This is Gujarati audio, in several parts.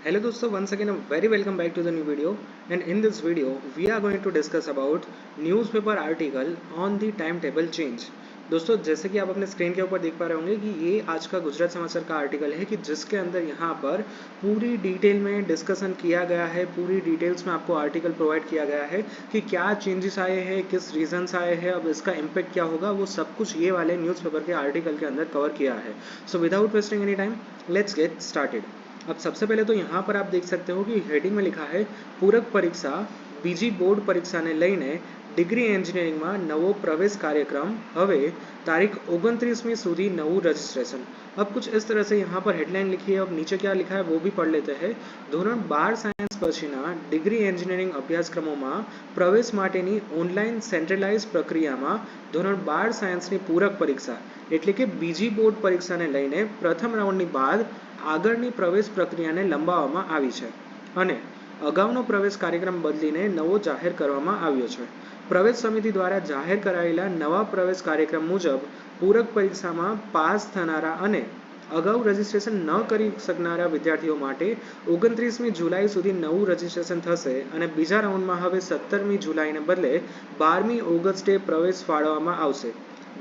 Hello दोस्तों, once again a very welcome back to the new video, and in this video we are going to discuss about newspaper article on the timetable change। दोस्तों, जैसे कि आप अपने स्क्रीन के ऊपर देख पा रहे होंगे कि ये आज का गुजरात समाचार का आर्टिकल है कि जिसके अंदर यहाँ पर पूरी डिटेल में डिस्कशन किया गया है, पूरी डिटेल्स में आपको आर्टिकल प्रोवाइड किया गया है कि क्या चेंजेस आए हैं, किस रीजंस आए हैं, अब इसका इम्पैक्ट क्या होगा, वो सब कुछ ये वाले न्यूज़पेपर के आर्टिकल के अंदर कवर किया है। So without wasting any time, let's get started. अब सबसे पहले तो यहाँ पर आप देख सकते हो कि हेडिंग में लिखा है पूरक परीक्षा बीजी बोर्ड परीक्षा ने लईने ડિગ્રી એન્જિનિયરિંગમાં નવો પ્રવેશ कार्यक्रम હવે तारीख 29મી સુધી નવું રजिस्ट्रेशन। अब कुछ इस तरह से यहाँ पर हेडलाइन लिखी है। अब नीचे क्या लिखा है वो भी पढ़ लेते हैं। ધોરણ 12 સાયન્સ પછીના ડિગ્રી એન્જિનિયરિંગ અભ્યાસક્રમોમાં પ્રવેશ માટેની ઓનલાઈન સેન્ટ્રલાઇઝ પ્રક્રિયામાં ધોરણ 12 સાયન્સની પૂરક પરીક્ષા એટલે કે બીજી બોર્ડ પરીક્ષાને લઈને પ્રથમ રાઉન્ડની બાદ આગળની પ્રવેશ પ્રક્રિયાને લંબાવવામાં આવી છે અને અગાઉનો પ્રવેશ કાર્યક્રમ બદલીને નવો જાહેર કરવામાં આવ્યો છે। પ્રવેશ સમિતિ દ્વારા જાહેર કરાયેલા નવા પ્રવેશ કાર્યક્રમ મુજબ પૂરક પરીક્ષામાં પાસ થનારા અને અગાઉ રજીસ્ટ્રેશન ન કરી શકનારા વિદ્યાર્થીઓ માટે 29મી જુલાઈ સુધી નવું રજીસ્ટ્રેશન થશે અને બીજા રાઉન્ડમાં હવે 17મી જુલાઈને બદલે 12મી ઓગસ્ટે પ્રવેશ ફાળવવામાં આવશે,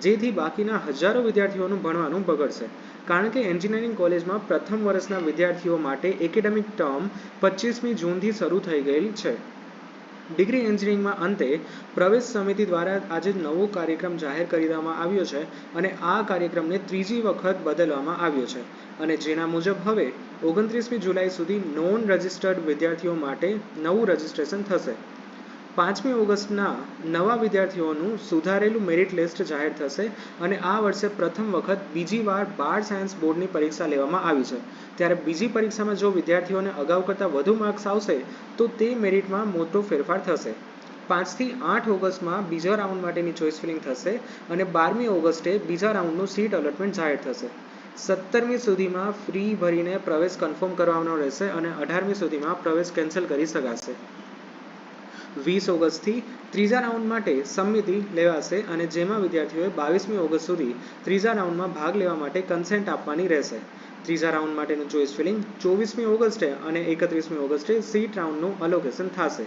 જેથી બાકીના હજારો વિદ્યાર્થીઓનું ભણવાનું બગડશે। કારણ કે એન્જિનિયરિંગ કોલેજમાં પ્રથમ વર્ષના વિદ્યાર્થીઓ માટે એકેડેમિક ટર્મ 25મી જૂનથી શરૂ થઈ ગયેલ છે। ડિગ્રી એન્જિનિયરિંગમાં અંતે પ્રવેશ સમિતિ દ્વારા આજે નવો કાર્યક્રમ જાહેર કરી દેવામાં આવ્યો છે અને આ કાર્યક્રમને ત્રીજી વખત બદલવામાં આવ્યો છે અને જેના મુજબ હવે 29મી જુલાઈ સુધી નોન રજિસ્ટર્ડ વિદ્યાર્થીઓ માટે નવું રજિસ્ટ્રેશન થશે। 5મી ઓગસ્ટના નવા વિદ્યાર્થીઓનું સુધારેલું મેરિટ લિસ્ટ જાહેર થશે અને આ વર્ષે પ્રથમ વખત બીજી વાર 12 સાયન્સ બોર્ડની પરીક્ષા લેવામાં આવી છે। ત્યારે બીજી પરીક્ષામાં જો વિદ્યાર્થીઓને અગાઉ કરતાં વધુ માર્ક્સ આવશે તો તે મેરિટમાં મોટો ફેરફાર થશે। 5 થી 8 ઓગસ્ટમાં બીજા રાઉન્ડ માટેની ચોઇસ ફિલિંગ થશે અને 12મી ઓગસ્ટે બીજા રાઉન્ડનું સીટ અલોટમેન્ટ જાહેર થશે। 17મી સુધીમાં ફી ભરીને પ્રવેશ કન્ફર્મ કરવાનો રહેશે અને 18મી સુધીમાં પ્રવેશ કેન્સલ કરી શકાશે। 20 ઓગસ્ટથી ત્રીજા રાઉન્ડ માટે સમિતિ લેવાશે અને જેમાં વિદ્યાર્થીઓએ 22મી ઓગસ્ટ સુધી ત્રીજા રાઉન્ડમાં ભાગ લેવા માટે કન્સેન્ટ આપવાની રહેશે। ત્રીજા રાઉન્ડ માટેનું ચોઇસ ફિલિંગ 24મી ઓગસ્ટે અને 31મી ઓગસ્ટે સીટ રાઉન્ડનું અલોકેશન થશે।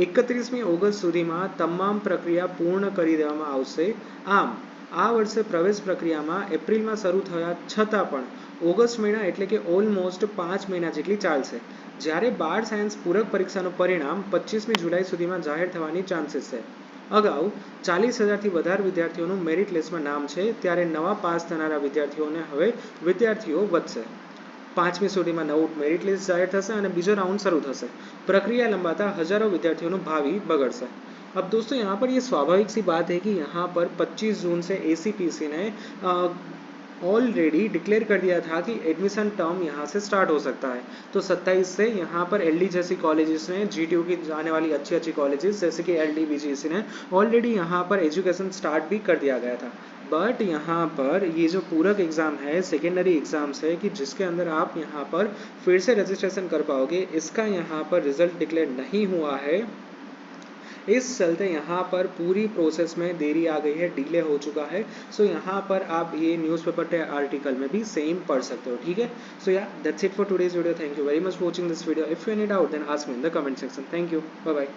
31મી ઓગસ્ટ સુધીમાં તમામ પ્રક્રિયા પૂર્ણ કરી દેવામાં આવશે। આમ આ વર્ષે પ્રવેશ પ્રક્રિયામાં એપ્રિલમાં શરૂ થયા છતાં પણ ઓગસ્ટ મહિના એટલે કે ઓલમોસ્ટ 5 મહિના જેટલી ચાલશે। જ્યારે 12 સાયન્સ પૂરક પરીક્ષાનું પરિણામ 25મી જુલાઈ સુધીમાં જાહેર થવાની ચાન્સીસ છે। અગાઉ 40,000થી વધારે વિદ્યાર્થીઓનું મેરિટ લિસ્ટમાં નામ છે, ત્યારે નવા પાસ થનારા વિદ્યાર્થીઓને હવે વિદ્યાર્થીઓ વધશે। 5મી સુધીમાં નવું મેરિટ લિસ્ટ જાહેર થશે અને બીજો રાઉન્ડ શરૂ થશે। प्रक्रिया लंबाता हजारों विद्यार्थियों भावी बगड़શે। अब दोस्तों यहाँ पर ये स्वाभाविक सी बात है कि यहाँ पर 25 जून से ACPC ने ऑलरेडी डिक्लेयर कर दिया था कि एडमिशन टर्म यहाँ से स्टार्ट हो सकता है। तो 27 से यहाँ पर LD जैसी कॉलेजेस ने GTU की जाने वाली अच्छी अच्छी कॉलेजेस जैसे कि LD BGC ने ऑलरेडी यहाँ पर एजुकेशन स्टार्ट भी कर दिया गया था। बट यहाँ पर ये जो पूरक एग्ज़ाम है, सेकेंडरी एग्ज़ाम्स है कि जिसके अंदर आप यहाँ पर फिर से रजिस्ट्रेशन कर पाओगे, इसका यहाँ पर रिजल्ट डिक्लेयर नहीं हुआ है। इस चलते यहाँ पर पूरी प्रोसेस में देरी आ गई है, डिले हो चुका है। सो यहाँ पर आप ये न्यूज़पेपर के आर्टिकल में भी सेम पढ़ सकते हो, ठीक है। सो या that's it for today's video. Thank you very much for watching this video. If you any doubt then ask me in the comment section. Thank you, bye bye.